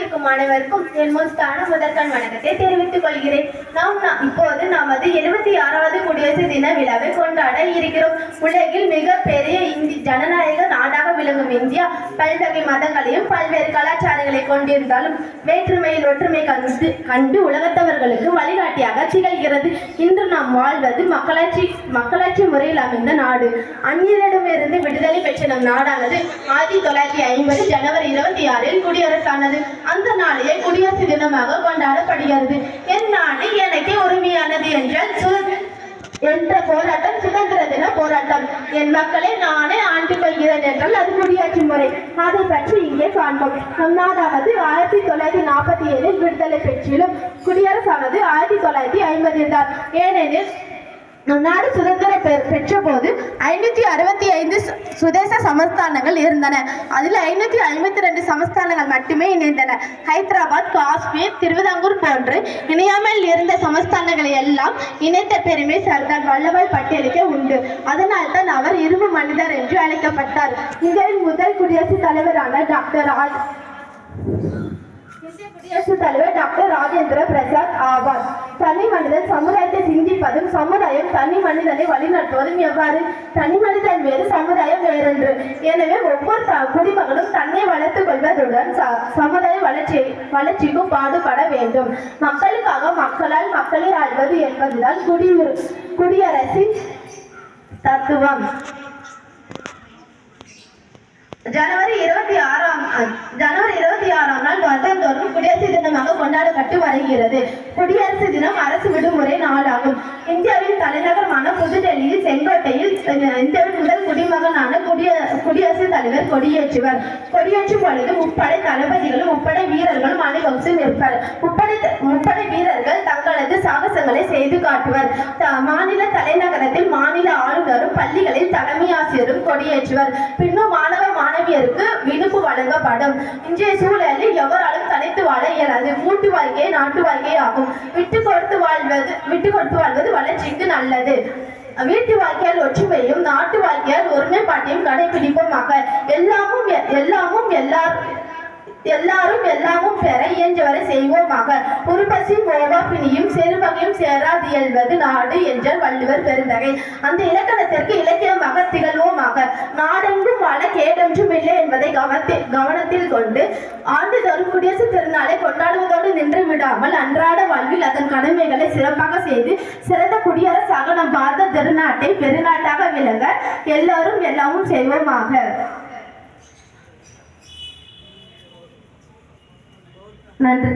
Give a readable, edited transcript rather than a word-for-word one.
இருக்கும் அனைவருக்கும் என் முன்பான முதற்கண் வணக்கத்தை தெரிவித்துக் கொள்கிறேன். இப்போது நமது 76வது குடியரசு தின விழாவை கொண்டாட இருக்கிறோம். உலகில் மிகப்பெரிய ஜனநாயக நாடாக விளங்கும் இந்தியா பல்வகை மதங்களையும் பல்வேறு கலாச்சாரங்களை கொண்டிருந்தாலும் வேற்றுமையில் ஒற்றுமை கண்டு உலகத்தவர்களுக்கு வழிகாட்டியாக திகழ்கிறது. இன்று நாம் வாழ்வது மக்களாட்சி முறையில் அமைந்த நாடு. அந்நியரிடமிருந்து விடுதலை பெற்ற நம் நாடானது 1950 ஜனவரி 26 குடியரசானது. அந்த நாளையே குடியரசு தினமாக கொண்டாடப்படுகிறது. என் நாடு எனக்கு உரிமையானது என்ற போராட்டம் சுதந்திர தின போராட்டம். என் மக்களை நானே ஆண்டு கொள்கிறேன் என்றால் அது குடியாட்சி முறை. அதை பற்றி இங்கே காண்போம். நம் நாடானது 1947 விடுதலை பெற்றிலும் குடியரசானது 1950 தான். ஏனெனில் நம் நாடு சுதந்திரம் பெற்ற போது 565 சுதேச சமஸ்தானங்கள் இருந்தன. அதில் 552 சமஸ்தானங்கள் மட்டுமே இணைந்தன. ஹைதராபாத், காஷ்மீர், திருவிதாங்கூர் போன்று இணையாமல் இருந்த சமஸ்தானங்களை எல்லாம் இணைத்த பெருமை சர்தார் வல்லபாய் பட்டேலுக்கு உண்டு. அதனால் தான் அவர் இரும்பு மனிதர் என்று அழைக்கப்பட்டார். இந்தியாவின் முதல் குடியரசுத் தலைவரான குடியரசுத் தலைவர் டாக்டர் ராஜேந்திர பிரசாத் ஆவார். தனி மனிதன் சமுதாயத்தை சிந்திப்பதும் சமுதாயம் தனி மனிதனை வழிநடத்துவதும் எவ்வாறு? தனி மனிதன் வேறு, சமுதாயம் வேறென்று. எனவே ஒவ்வொரு குடிமகனும் தன்னை வளர்த்துக் கொள்வதுடன் சமுதாய வளர்ச்சிக்கும் பாடுபட வேண்டும். மக்களுக்காக மக்களால் மக்களை ஆள்வது என்பதுதான் குடியரசின் தத்துவம். ஜனவரி 26ஆம் நாள் வருடந்தோறும் குடியரசு தினமாக கொண்டாடப்பட்டு வருகிறது. குடியரசு தினம் அரசு விடுமுறை நாளாகும். இந்தியாவின் தலைநகரமான புதுடெல்லியில் செங்கோட்டையில் இந்தியாவின் முதல் குடிமகனான குடியரசுத் தலைவர் கொடியேற்றுவர். கொடியேற்றும் பொழுது முப்படை தளபதிகளும் முப்படை வீரர்களும் அணிவகுத்து நிற்பர். முப்படை வீரர்கள் தங்களது சாகசங்களை செய்து காட்டுவர். மாநில தலைநகரத்தில் மாநில ஆளுநரும் பள்ளிகளில் தலைமை ஆசிரியரும் கொடியேற்றுவர். பின்னும் மாணவியருக்கு விடுப்பு வழங்கப்படும். இன்றைய சூழலில் எவராலும் தனித்து வாழ இயலாது. கூட்டு வாழ்க்கையே நாட்டு வாழ்க்கை ஆகும். விட்டு கொடுத்து வாழ்வது வளர்ச்சிக்கு நல்லது. வீட்டு வாழ்க்கையால் ஒற்றுமையும் நாட்டு வாழ்க்கையால் ஒருமைப்பாட்டையும் கடைபிடிப்போமாக. எல்லாரும் எல்லாமும் பெற இயன்றவரை செய்வோமாக. ஒரு பசி ஓவா பிணியும் செருவகையும் சேராது இயல்வது நாடு என்ற வள்ளுவர் பெருந்தகை. அந்த இலக்கணத்திற்கு இலக்கியமாக திகழ்வோமாக. நாடெங்கும் வாழ கேடொன்றும் இல்லை என்பதை கவனத்தில் கொண்டு ஆண்டுதோறும் குடியரசு திருநாளை கொண்டாடுவதோடு நின்று விடாமல் அன்றாட வாழ்வில் அதன் கடமைகளை சிறப்பாக செய்து சிறந்த குடியரசாக நம் பாரத திருநாட்டை பெருநாட்டாக விளங்க எல்லாரும் எல்லாமும் செய்வோமாக. நன்றி.